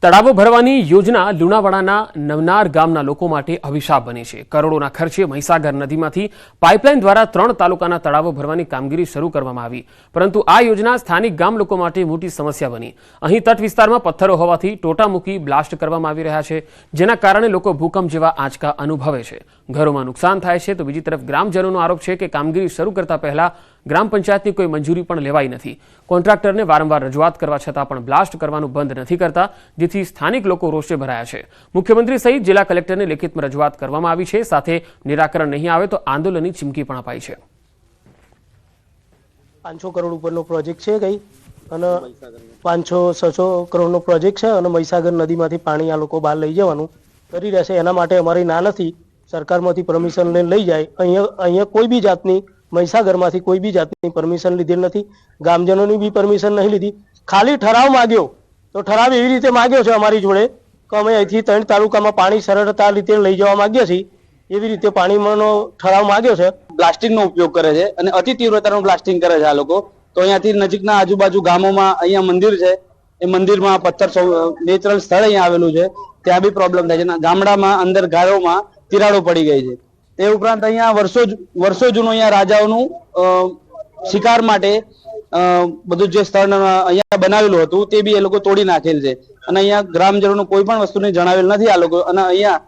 તળાવો ભરવાની યોજના લુણાવાડાના નવનાર ગામના લોકો માટે અભિશાપ બની છે। કરોડોના ખર્ચે મહીસાગર નદીમાંથી પાઇપલાઇન દ્વારા 3 તાલુકાના તળાવો ભરવાની કામગીરી શરૂ કરવામાં આવી, પરંતુ આ યોજના સ્થાનિક ગામ લોકો માટે મોટી સમસ્યા બની। અહીં તટ વિસ્તારમાં પથ્થરો હોવાથી ટોટા મૂકી બ્લાસ્ટ કરવામાં આવી રહ્યા છે, જેના કારણે લોકો ભૂકંપ જેવા આંચકા અનુભવે છે। ઘરોમાં નુકસાન થાય છે, તો બીજી તરફ ગ્રામજનોનો આરોપ છે કે કામગીરી શરૂ કરતા પહેલા ગ્રામ પંચાયતની કોઈ મંજૂરી પણ લેવાઈ નથી। કોન્ટ્રાક્ટરને વારંવાર રજૂઆત કરવા છતાં પણ બ્લાસ્ટ કરવાનું બંધ નથી કરતા, જેથી સ્થાનિક લોકો રોષે ભરાયા છે। મુખ્યમંત્રી સહિત જિલ્લા કલેક્ટરને લેખિતમાં રજૂઆત કરવામાં આવી છે, સાથે નિરાકરણ નહીં આવે તો આંદોલનની ચીમકી પણ અપાઈ છે। 500 કરોડ ઉપરનો પ્રોજેક્ટ છે કઈ અને 500-600 કરોડનો પ્રોજેક્ટ છે અને મહીસાગર નદીમાંથી પાણી આ લોકો બહાર લઈ જવાનું કરી રહેશે। એના માટે અમારી ના નથી, સરકારમાંથી પરમિશન લઈને લઈ જાય। અહીંયા કોઈ બી જાતની મહીસાગરમાંથી કોઈ બી જાતની પરમિશન લીધેલ નથી, ગામજનોની બી પરમિશન નહીં લીધી। ખાલી ઠરાવ માગ્યો તો ઠરાવ એવી રીતે માગ્યો છે અમારી જોડે કે અમે અહીંથી 3 તાલુકામાં પાણી સરળતા રીતે લઈ જવા માંગીએ છીએ, એવી રીતે પાણીનો ઠરાવ માગ્યો છે। બ્લાસ્ટિંગનો ઉપયોગ કરે છે અને અતિ તીવ્રતાનું બ્લાસ્ટિંગ કરે છે આ લોકો। તો અહીંયાથી નજીકના આજુબાજુ ગામોમાં અહીંયા મંદિર છે, એ મંદિરમાં પથ્થર નેચરલ સ્થળ અહીંયા આવેલું છે, ત્યાં બી પ્રોબ્લેમ થાય છે। ગામડામાં અંદર ગારોમાં તિરાડો પડી ગઈ છે। તે ઉપરાંત અહીંયા વર્ષો જૂનું અહીંયા રાજાઓનું શિકાર માટે બધું જે સ્થળ અહીંયા બનાવેલું હતું તે બી એ લોકો તોડી નાખેલ છે અને અહીંયા ગ્રામજનોનું કોઈ પણ વસ્તુને જણાવેલ નથી આ લોકો, અને અહીંયા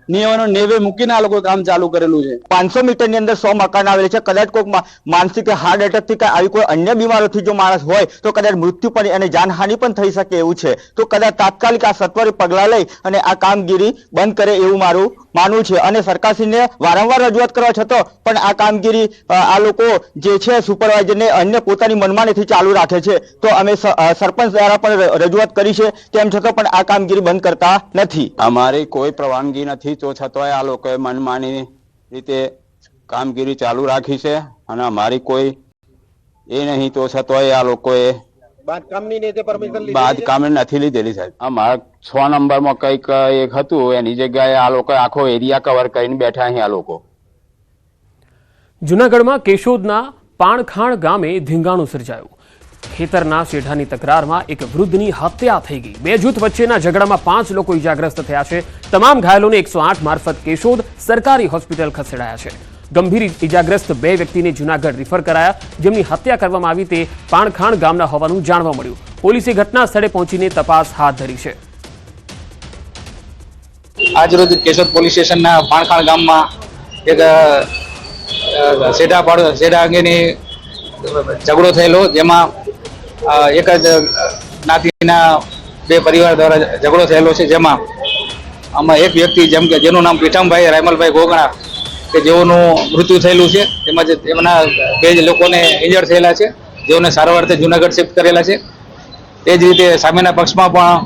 નિયમોનો નેવે મૂકીને આ લોકો કામ ચાલુ કરેલું છે। 500 મીટરની અંદર 100 મકાન આવેલ છે। કદાચ કોઈ માનસિક હાર્ટ એટેકથી કે આવી કોઈ અન્ય બીમારીથી જો માણસ હોય તો કદાચ મૃત્યુ પણ અને જાનહાનિ પણ થઈ શકે એવું છે। તો કદાચ તાત્કાલિક આ સત્વરે પગલાં લઈ અને આ કામગીરી બંધ કરે એવું મારું માનવું છે। અને સરકારશ્રીને વારંવાર રજૂઆત કરવા છતાં પણ આ કામગીરી આ લોકો જે છે સુપરવાઇઝરને અન્ય પોતાની મનમાનીથી ચાલુ રાખે છે। તો અમે સરપંચ દ્વારા પણ રજૂઆત કરી છે, તેમ છતાં પણ આ કામગીરી બંધ કરતા નથી। અમારી કોઈ પરવાનગી નથી, તો છતાંય આ લોકોએ મનમાની રીતે કામગીરી ચાલુ રાખી છે અને અમારી કોઈ એ નહીં, તો છતાંય આ લોકોએ બાંધકામની નથી લીધેલી સાહેબ। અમારા 6 નંબરમાં કંઈક એક હતું, એની જગ્યાએ આ લોકો આખો એરિયા કવર કરીને બેઠા અહીં આ લોકો। જૂનાગઢમાં કેશોદના પાણખાણ ગામે ધીંગાણું સર્જાયું। ખેતરના શેઢાની તકરારમાં એક વૃદ્ધની હત્યા થઈ ગઈ। 2 જૂથ વચ્ચેના ઝઘડામાં 5 લોકો ઇજાગ્રસ્ત થયા છે। તમામ ઘાયલોને 108 મારફત કેશોદ સરકારી હોસ્પિટલ ખસેડાયા છે। ગંભીર ઇજાગ્રસ્ત 2 વ્યક્તિને જૂનાગઢ રિફર કરાયા, જેમની હત્યા કરવામાં આવી તે પાણખાણ ગામના હોવાનું જાણવા મળ્યું। પોલીસે ઘટના સ્થળે પહોંચીને તપાસ હાથ ધરી છે। આજરોજ કેશોદ પોલીસ સ્ટેશનના પાણખાણ ગામમાં એક શેઢા અંગેની ઝઘડો થયેલો, જેમાં એક જ જ્ઞાતિના 2 પરિવાર દ્વારા ઝઘડો થયેલો છે। જેમાં આમાં એક વ્યક્તિ જેનું નામ પીઠમભાઈ રાયમલભાઈ ગોગણા કે જેઓનું મૃત્યુ થયેલું છે, તેમજ તેમના 2 લોકોને ઇન્જર્ડ થયેલા છે, જેઓને સારવારથી જૂનાગઢ શિફ્ટ કરેલા છે। તે જ રીતે સામેના પક્ષમાં પણ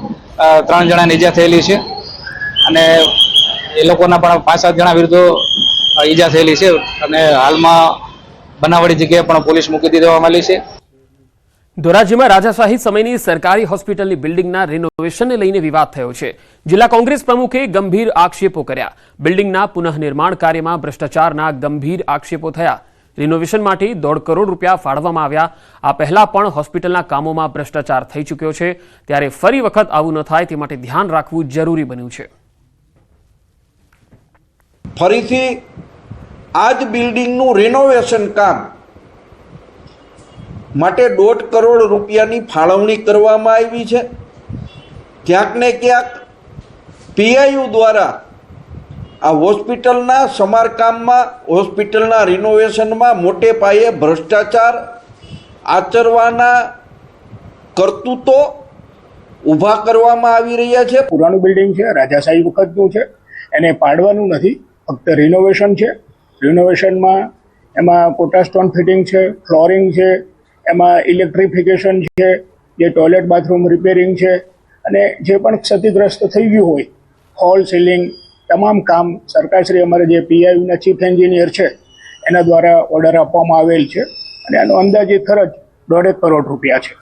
3 જણાને ઈજા થયેલી છે અને એ લોકોના પણ 5-7 જણા વિરુદ્ધ ઈજા થયેલી છે અને હાલમાં બનાવડી જગ્યાએ પણ પોલીસ મૂકી દેવામાં આવી છે। ધોરાજીમાં રાજાશાહી સમયની સરકારી હોસ્પિટલની બિલ્ડિંગના રિનોવેશનને લઈને વિવાદ થયો છે। જિલ્લા કોંગ્રેસ પ્રમુખે ગંભીર આક્ષેપો કર્યા। બિલ્ડિંગના પુનઃનિર્માણ કાર્યમાં ભ્રષ્ટાચારના ગંભીર આક્ષેપો થયા। રિનોવેશન માટે 1.5 કરોડ રૂપિયા ફાળવવામાં આવ્યા। આ પહેલા પણ હોસ્પિટલના કામોમાં ભ્રષ્ટાચાર થઈ ચૂક્યો છે, ત્યારે ફરી વખત આવું ન થાય તે માટે ધ્યાન રાખવું જરૂરી બન્યું છે। ફરીથી આ જ બિલ્ડિંગનું રિનોવેશન કામ માટે 1.5 કરોડ રૂપિયાની ફાળવણી કરવામાં આવી છે। ક્યાંક ને ક્યાંક પીઆઈયુ દ્વારા આ હોસ્પિટલના સમારકામમાં, હોસ્પિટલના રિનોવેશનમાં મોટે પાયે ભ્રષ્ટાચાર આચરવાના કરતૂતો ઊભા કરવામાં આવી રહ્યા છે। પુરાણું બિલ્ડિંગ છે, રાજાશાહી વખતનું છે, એને પાડવાનું નથી, ફક્ત રિનોવેશન છે। રિનોવેશનમાં એમાં કોટા સ્ટોન ફિટિંગ છે, ફ્લોરિંગ છે, એમાં ઇલેક્ટ્રિફિકેશન છે, જે ટોયલેટ બાથરૂમ રિપેરિંગ છે, અને જે પણ ક્ષતિગ્રસ્ત થઈ ગયું હોય હોલ સીલિંગ તમામ કામ સરકારશ્રી અમારે જે પીઆઈયુના ચીફ એન્જિનિયર છે એના દ્વારા ઓર્ડર આપવામાં આવેલ છે અને એનો અંદાજિત ખર્ચ 1.5 કરોડ રૂપિયા છે।